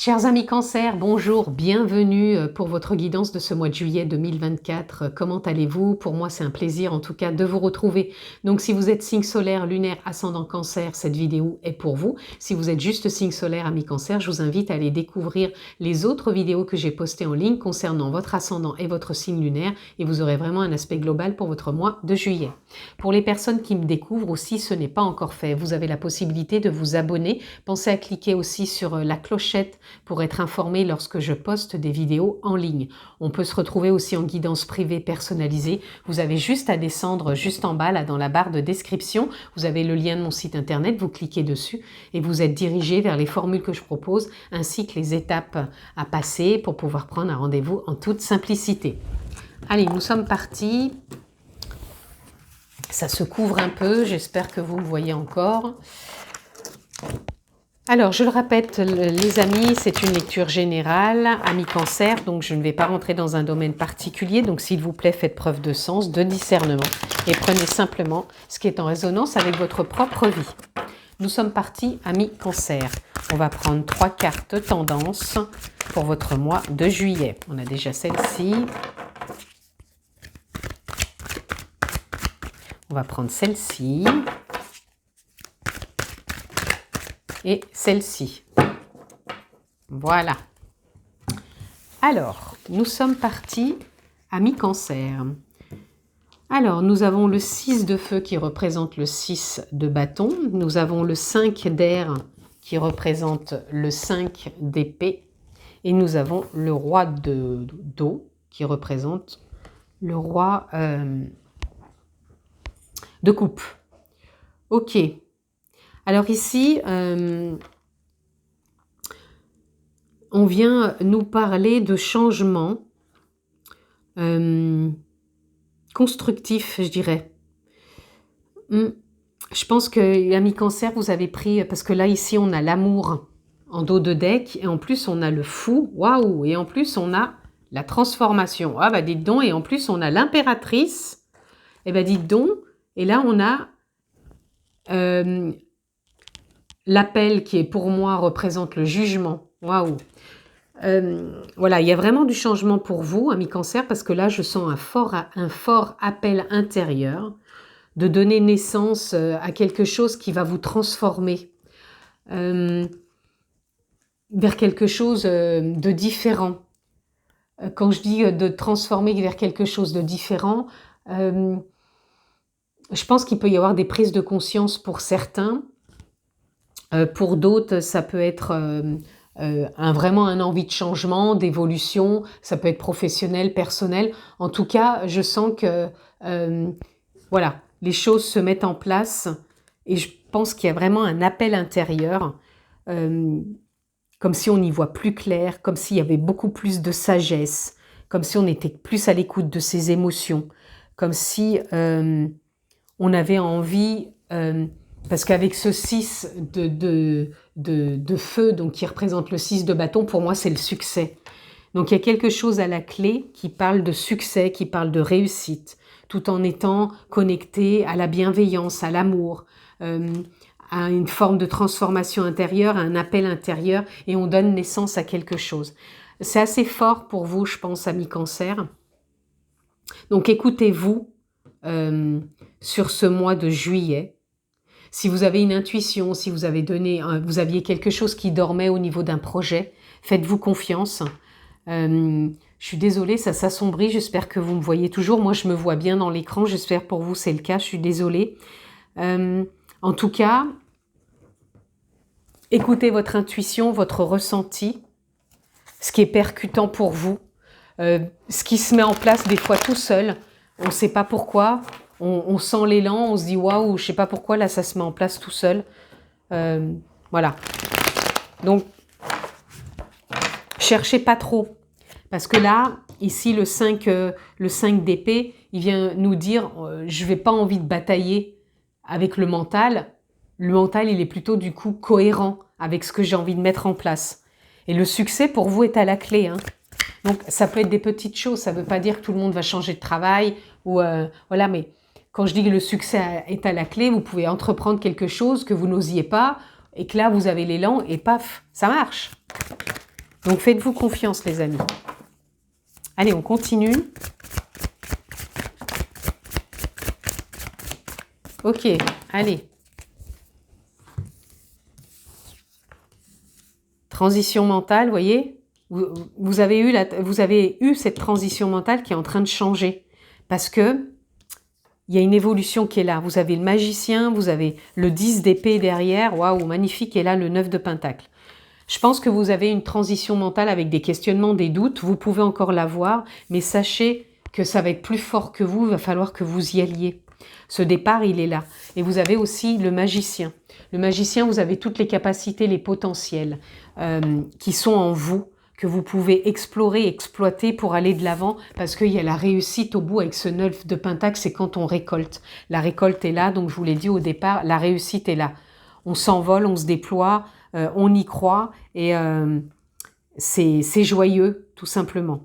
Chers amis Cancer, bonjour, bienvenue pour votre guidance de ce mois de juillet 2024. Comment allez-vous? Pour moi, c'est un plaisir en tout cas de vous retrouver. Donc si vous êtes signe solaire, lunaire, ascendant Cancer, cette vidéo est pour vous. Si vous êtes juste signe solaire, ami Cancer, je vous invite à aller découvrir les autres vidéos que j'ai postées en ligne concernant votre ascendant et votre signe lunaire et vous aurez vraiment un aspect global pour votre mois de juillet. Pour les personnes qui me découvrent aussi, ce n'est pas encore fait. Vous avez la possibilité de vous abonner. Pensez à cliquer aussi sur la clochette pour être informé lorsque je poste des vidéos en ligne. On peut se retrouver aussi en guidance privée personnalisée. Vous avez juste à descendre juste en bas, là, dans la barre de description. Vous avez le lien de mon site internet, vous cliquez dessus et vous êtes dirigé vers les formules que je propose ainsi que les étapes à passer pour pouvoir prendre un rendez-vous en toute simplicité. Allez, nous sommes partis. Ça se couvre un peu, j'espère que vous me voyez encore. Alors, je le répète, les amis, c'est une lecture générale, amis Cancer, donc je ne vais pas rentrer dans un domaine particulier, donc s'il vous plaît, faites preuve de sens, de discernement, et prenez simplement ce qui est en résonance avec votre propre vie. Nous sommes partis, amis Cancer. On va prendre 3 cartes tendance pour votre mois de juillet. On a déjà celle-ci. On va prendre celle-ci. Et celle-ci. Voilà. Alors, nous sommes partis, amis Cancer. Alors, nous avons le 6 de feu qui représente le 6 de bâton. Nous avons le 5 d'air qui représente le 5 d'épée. Et nous avons le roi d'eau qui représente le roi de coupe. Ok. Alors ici, on vient nous parler de changements constructifs, je dirais. Je pense que, amis Cancer, vous avez pris, parce que là, ici, on a l'amour en dos de deck, et en plus, on a le fou, waouh, et en plus, on a la transformation. Ah bah dites donc, et en plus, on a l'impératrice, et bah dites donc, et là, on a... l'appel qui est pour moi représente le jugement. Waouh! Voilà, il y a vraiment du changement pour vous, amis Cancer, parce que là, je sens un fort appel intérieur de donner naissance à quelque chose qui va vous transformer vers quelque chose de différent. Quand je dis de transformer vers quelque chose de différent, je pense qu'il peut y avoir des prises de conscience pour certains. Pour d'autres, ça peut être vraiment un envie de changement, d'évolution, ça peut être professionnel, personnel. En tout cas, je sens que voilà, les choses se mettent en place et je pense qu'il y a vraiment un appel intérieur, comme si on y voit plus clair, comme s'il y avait beaucoup plus de sagesse, comme si on était plus à l'écoute de ses émotions, comme si on avait envie... parce qu'avec ce 6 de feu, donc qui représente le 6 de bâton, pour moi, c'est le succès. Donc, il y a quelque chose à la clé qui parle de succès, qui parle de réussite, tout en étant connecté à la bienveillance, à l'amour, à une forme de transformation intérieure, à un appel intérieur, et on donne naissance à quelque chose. C'est assez fort pour vous, je pense, amis Cancer. Donc, écoutez-vous sur ce mois de juillet. Si vous avez une intuition, si vous vous aviez quelque chose qui dormait au niveau d'un projet, faites-vous confiance. Je suis désolée, ça s'assombrit, j'espère que vous me voyez toujours. Moi, je me vois bien dans l'écran, j'espère pour vous c'est le cas, je suis désolée. En tout cas, écoutez votre intuition, votre ressenti, ce qui est percutant pour vous, ce qui se met en place des fois tout seul, on ne sait pas pourquoi. On sent l'élan, on se dit waouh, je sais pas pourquoi là ça se met en place tout seul. Voilà. Donc, cherchez pas trop. Parce que là, ici, le 5 d'épée, il vient nous dire je n'ai pas envie de batailler avec le mental. Le mental, il est plutôt du coup cohérent avec ce que j'ai envie de mettre en place. Et le succès pour vous est à la clé. Hein. Donc, ça peut être des petites choses. Ça ne veut pas dire que tout le monde va changer de travail. Ou voilà, mais... Quand je dis que le succès est à la clé, vous pouvez entreprendre quelque chose que vous n'osiez pas et que là, vous avez l'élan et paf, ça marche. Donc faites-vous confiance les amis. Allez, on continue. Ok, allez. Transition mentale, vous voyez, vous avez eu cette transition mentale qui est en train de changer. Parce que il y a une évolution qui est là. Vous avez le magicien, vous avez le 10 d'épée derrière. Waouh, magnifique. Et là, le 9 de pentacle. Je pense que vous avez une transition mentale avec des questionnements, des doutes. Vous pouvez encore l'avoir, mais sachez que ça va être plus fort que vous. Il va falloir que vous y alliez. Ce départ, il est là. Et vous avez aussi le magicien. Le magicien, vous avez toutes les capacités, les potentiels qui sont en vous, que vous pouvez explorer, exploiter pour aller de l'avant, parce qu'il y a la réussite au bout avec ce 9 de pentacle, c'est quand on récolte. La récolte est là, donc je vous l'ai dit au départ, la réussite est là. On s'envole, on se déploie, on y croit, et c'est joyeux, tout simplement.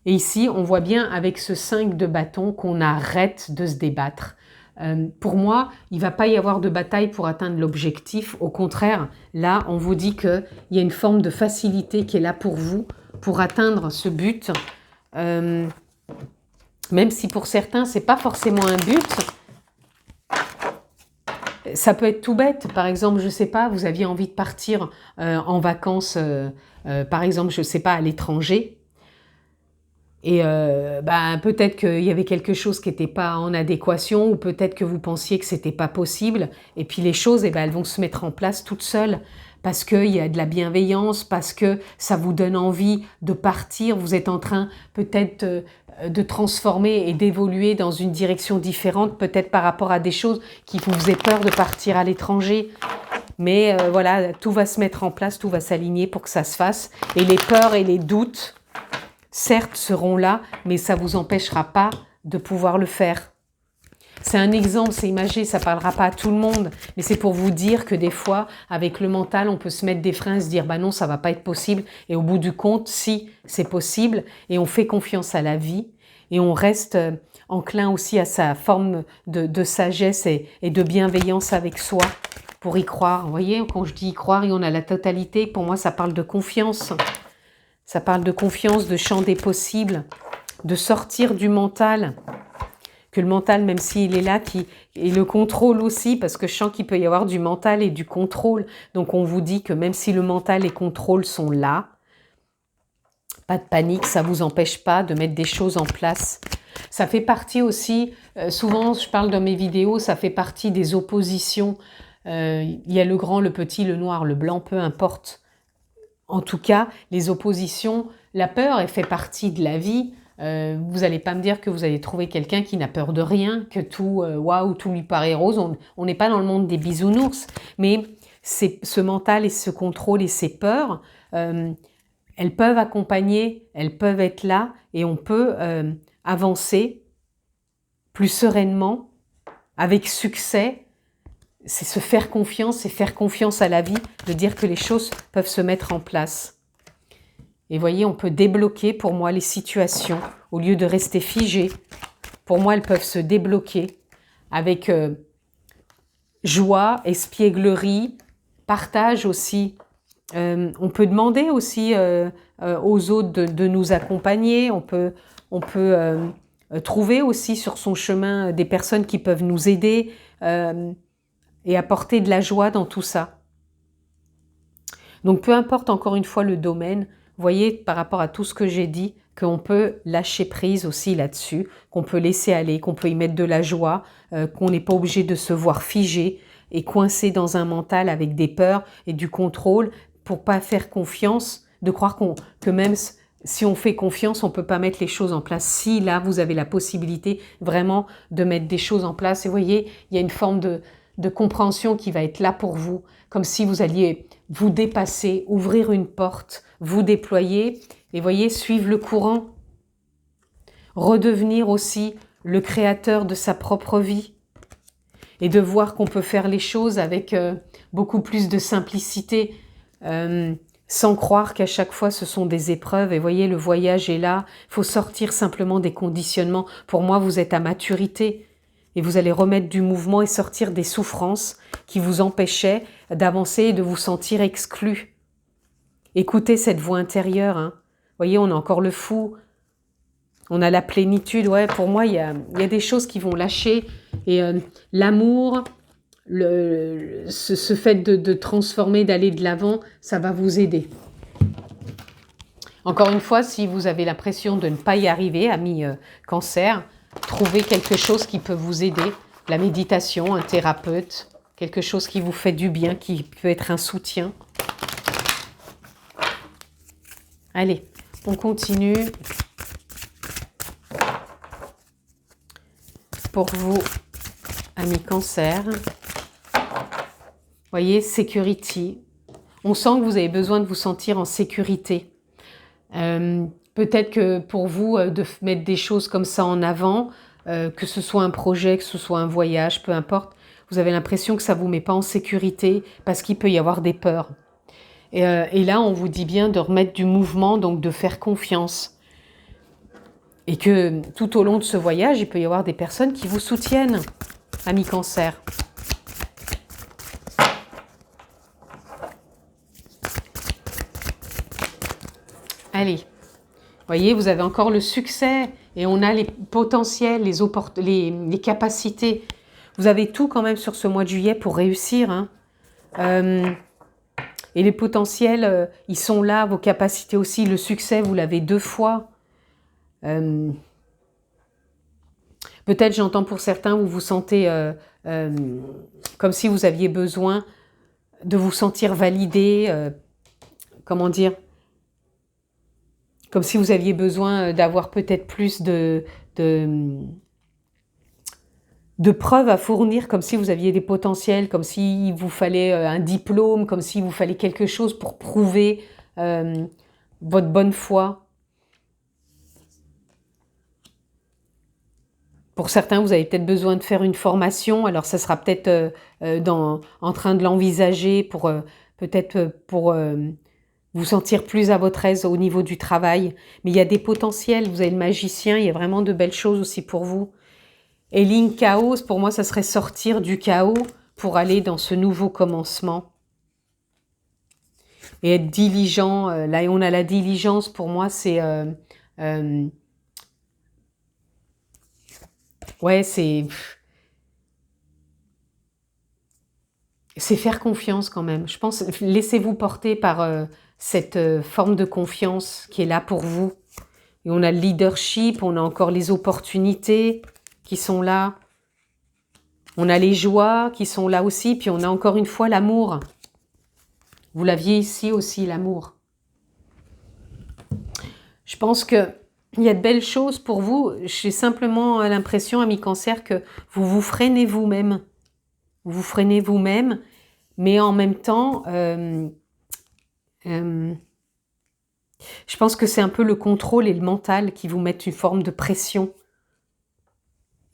Et ici, on voit bien avec ce 5 de bâton qu'on arrête de se débattre. Pour moi, il ne va pas y avoir de bataille pour atteindre l'objectif. Au contraire, là, on vous dit qu'il y a une forme de facilité qui est là pour vous, pour atteindre ce but. Même si pour certains, ce n'est pas forcément un but. Ça peut être tout bête. Par exemple, je ne sais pas, vous aviez envie de partir en vacances, par exemple, je ne sais pas, à l'étranger. Et peut-être qu'il y avait quelque chose qui n'était pas en adéquation, ou peut-être que vous pensiez que c'était pas possible. Et puis les choses, elles vont se mettre en place toutes seules, parce qu'il y a de la bienveillance, parce que ça vous donne envie de partir. Vous êtes en train peut-être de transformer et d'évoluer dans une direction différente, peut-être par rapport à des choses qui vous faisaient peur de partir à l'étranger. Mais voilà, tout va se mettre en place, tout va s'aligner pour que ça se fasse. Et les peurs et les doutes, certes, seront là, mais ça ne vous empêchera pas de pouvoir le faire. C'est un exemple, c'est imagé, ça ne parlera pas à tout le monde, mais c'est pour vous dire que des fois, avec le mental, on peut se mettre des freins et se dire « bah non, ça ne va pas être possible ». Et au bout du compte, si, c'est possible, et on fait confiance à la vie, et on reste enclin aussi à sa forme de sagesse et de bienveillance avec soi pour y croire. Vous voyez, quand je dis y croire, et on a la totalité, pour moi, ça parle de confiance. Ça parle de confiance, de champ des possibles, de sortir du mental. Que le mental, même s'il est là, et le contrôle aussi, parce que je sens qu'il peut y avoir du mental et du contrôle. Donc on vous dit que même si le mental et le contrôle sont là, pas de panique, ça ne vous empêche pas de mettre des choses en place. Ça fait partie aussi, souvent je parle dans mes vidéos, ça fait partie des oppositions. Il y a le grand, le petit, le noir, le blanc, peu importe. En tout cas, les oppositions, la peur, elle fait partie de la vie. Vous n'allez pas me dire que vous allez trouver quelqu'un qui n'a peur de rien, que tout, waouh, tout lui paraît rose. On n'est pas dans le monde des bisounours, mais ce mental et ce contrôle et ces peurs, elles peuvent accompagner, elles peuvent être là, et on peut avancer plus sereinement, avec succès. C'est se faire confiance, c'est faire confiance à la vie, de dire que les choses peuvent se mettre en place. Et voyez, on peut débloquer pour moi les situations, au lieu de rester figées. Pour moi, elles peuvent se débloquer avec joie, espièglerie, partage aussi. On peut demander aussi aux autres de nous accompagner. On peut trouver aussi sur son chemin des personnes qui peuvent nous aider et apporter de la joie dans tout ça. Donc peu importe encore une fois le domaine, vous voyez par rapport à tout ce que j'ai dit, qu'on peut lâcher prise aussi là-dessus, qu'on peut laisser aller, qu'on peut y mettre de la joie, qu'on n'est pas obligé de se voir figé et coincé dans un mental avec des peurs et du contrôle pour pas faire confiance, de croire que même si on fait confiance, on ne peut pas mettre les choses en place. Si là, vous avez la possibilité vraiment de mettre des choses en place, et vous voyez, il y a une forme de compréhension qui va être là pour vous, comme si vous alliez vous dépasser, ouvrir une porte, vous déployer, et voyez, suivre le courant, redevenir aussi le créateur de sa propre vie, et de voir qu'on peut faire les choses avec beaucoup plus de simplicité, sans croire qu'à chaque fois ce sont des épreuves. Et voyez, le voyage est là, il faut sortir simplement des conditionnements. Pour moi, vous êtes à maturité, et vous allez remettre du mouvement et sortir des souffrances qui vous empêchaient d'avancer et de vous sentir exclu. Écoutez cette voix intérieure. Hein. Vous voyez, on a encore le fou. On a la plénitude. Ouais, pour moi, il y a des choses qui vont lâcher. Et l'amour, ce fait de transformer, d'aller de l'avant, ça va vous aider. Encore une fois, si vous avez l'impression de ne pas y arriver, ami Cancer, trouvez quelque chose qui peut vous aider. La méditation, un thérapeute, quelque chose qui vous fait du bien, qui peut être un soutien. Allez, on continue. Pour vous, amis Cancer, voyez, security. On sent que vous avez besoin de vous sentir en sécurité. Peut-être que pour vous, de mettre des choses comme ça en avant, que ce soit un projet, que ce soit un voyage, peu importe, vous avez l'impression que ça ne vous met pas en sécurité parce qu'il peut y avoir des peurs. Et là, on vous dit bien de remettre du mouvement, donc de faire confiance. Et que tout au long de ce voyage, il peut y avoir des personnes qui vous soutiennent, amis Cancer. Allez, voyez, vous avez encore le succès et on a les potentiels, les capacités. Vous avez tout quand même sur ce mois de juillet pour réussir. Hein. Et les potentiels, ils sont là, vos capacités aussi. Le succès, vous l'avez 2 fois. Peut-être, j'entends pour certains, vous vous sentez comme si vous aviez besoin de vous sentir validé. Comment dire ? Comme si vous aviez besoin d'avoir peut-être plus de preuves à fournir, comme si vous aviez des potentiels, comme s'il vous fallait un diplôme, comme s'il vous fallait quelque chose pour prouver votre bonne foi. Pour certains, vous avez peut-être besoin de faire une formation, alors ça sera peut-être en train de l'envisager pour vous sentir plus à votre aise au niveau du travail. Mais il y a des potentiels, vous avez le magicien, il y a vraiment de belles choses aussi pour vous. Et ligne chaos, pour moi, ça serait sortir du chaos pour aller dans ce nouveau commencement. Et être diligent, là on a la diligence, pour moi, c'est... ouais, c'est faire confiance quand même. Je pense, laissez-vous porter par cette forme de confiance qui est là pour vous. Et on a le leadership, on a encore les opportunités qui sont là. On a les joies qui sont là aussi, puis on a encore une fois l'amour. Vous l'aviez ici aussi, l'amour. Je pense qu'il y a de belles choses pour vous. J'ai simplement l'impression, amis Cancer, que vous vous freinez vous-même. Vous freinez vous-même, mais en même temps, je pense que c'est un peu le contrôle et le mental qui vous mettent une forme de pression.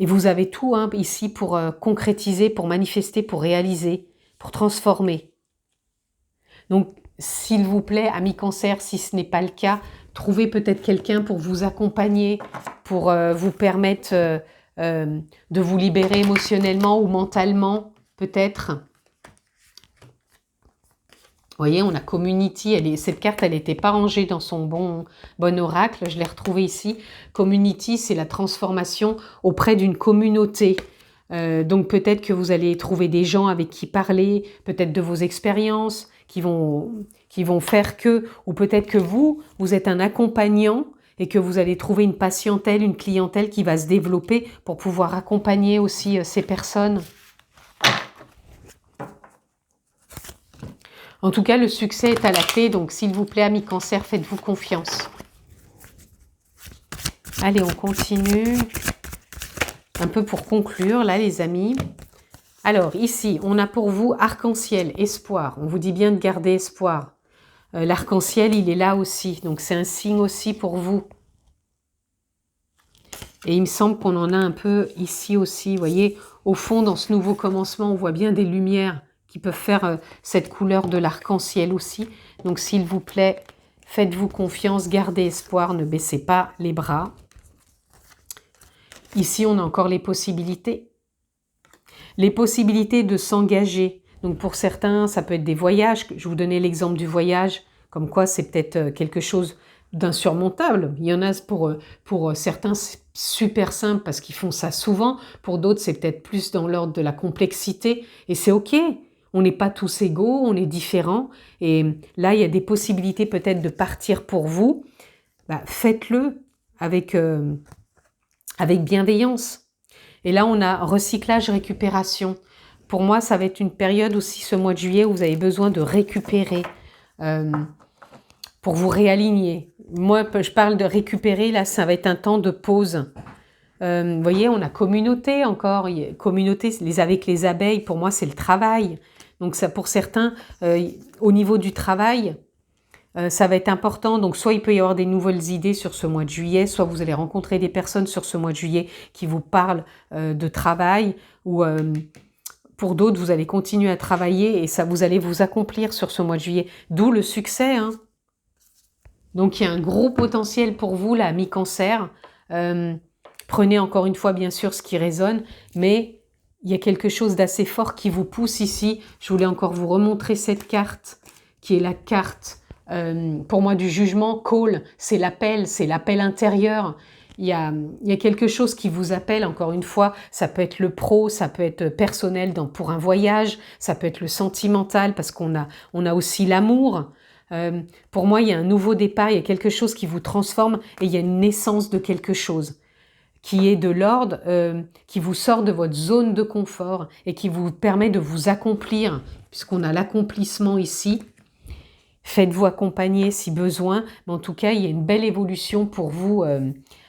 Et vous avez tout hein, ici pour concrétiser, pour manifester, pour réaliser, pour transformer. Donc, s'il vous plaît, amis Cancer, si ce n'est pas le cas, trouvez peut-être quelqu'un pour vous accompagner, pour vous permettre de vous libérer émotionnellement ou mentalement, peut-être. Vous voyez, on a Community, cette carte, elle n'était pas rangée dans son bon oracle, je l'ai retrouvée ici. Community, c'est la transformation auprès d'une communauté. Donc peut-être que vous allez trouver des gens avec qui parler, peut-être de vos expériences qui vont faire que, ou peut-être que vous êtes un accompagnant et que vous allez trouver une patientèle, une clientèle qui va se développer pour pouvoir accompagner aussi ces personnes. En tout cas, le succès est à la clé, donc s'il vous plaît, amis Cancer, faites-vous confiance. Allez, on continue. Un peu pour conclure, là, les amis. Alors, ici, on a pour vous arc-en-ciel, espoir. On vous dit bien de garder espoir. L'arc-en-ciel, il est là aussi, donc c'est un signe aussi pour vous. Et il me semble qu'on en a un peu ici aussi, vous voyez, au fond, dans ce nouveau commencement, on voit bien des lumières qui peuvent faire cette couleur de l'arc-en-ciel aussi. Donc, s'il vous plaît, faites-vous confiance, gardez espoir, ne baissez pas les bras. Ici, on a encore les possibilités. Les possibilités de s'engager. Donc, pour certains, ça peut être des voyages. Je vous donnais l'exemple du voyage Comme quoi, c'est peut-être quelque chose d'insurmontable. Il y en a pour certains, c'est super simple parce qu'ils font ça souvent. Pour d'autres, c'est peut-être plus dans l'ordre de la complexité. Et c'est OK. On n'est pas tous égaux, on est différents. Et là, il y a des possibilités peut-être de partir pour vous. Bah, faites-le avec bienveillance. Et là, on a recyclage, récupération. Pour moi, ça va être une période aussi, ce mois de juillet, où vous avez besoin de récupérer pour vous réaligner. Moi, je parle de récupérer, là, ça va être un temps de pause. Vous voyez, on a communauté encore. Communauté avec les abeilles, pour moi, c'est le travail. Donc, ça, pour certains, au niveau du travail, ça va être important. Donc, soit il peut y avoir des nouvelles idées sur ce mois de juillet, soit vous allez rencontrer des personnes sur ce mois de juillet qui vous parlent de travail, ou pour d'autres, vous allez continuer à travailler et ça, vous allez vous accomplir sur ce mois de juillet. D'où le succès. Hein. Donc, il y a un gros potentiel pour vous, là, mi-cancer. Prenez encore une fois, bien sûr, ce qui résonne, mais il y a quelque chose d'assez fort qui vous pousse ici. Je voulais encore vous remontrer cette carte, qui est la carte, pour moi, du jugement. Call, c'est l'appel intérieur. Il y a quelque chose qui vous appelle, encore une fois. Ça peut être le pro, ça peut être personnel pour un voyage, ça peut être le sentimental, parce qu'on a aussi l'amour. Pour moi, il y a un nouveau départ, il y a quelque chose qui vous transforme et il y a une naissance de quelque chose qui est de l'ordre, qui vous sort de votre zone de confort et qui vous permet de vous accomplir, puisqu'on a l'accomplissement ici. Faites-vous accompagner si besoin, mais en tout cas, il y a une belle évolution pour vous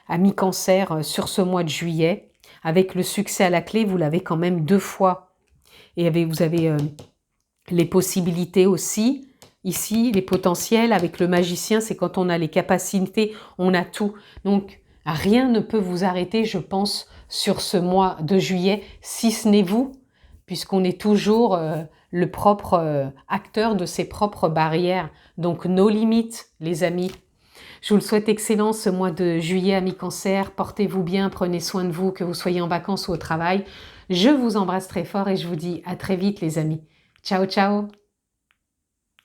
à mi-cancer sur ce mois de juillet. Avec le succès à la clé, vous l'avez quand même 2 fois. Et vous avez les possibilités aussi. Ici, les potentiels avec le magicien, c'est quand on a les capacités, on a tout. Donc, rien ne peut vous arrêter, je pense, sur ce mois de juillet, si ce n'est vous, puisqu'on est toujours le propre acteur de ses propres barrières. Donc, nos limites, les amis. Je vous le souhaite excellent ce mois de juillet à mi-cancer. Portez-vous bien, prenez soin de vous, que vous soyez en vacances ou au travail. Je vous embrasse très fort et je vous dis à très vite, les amis. Ciao, ciao!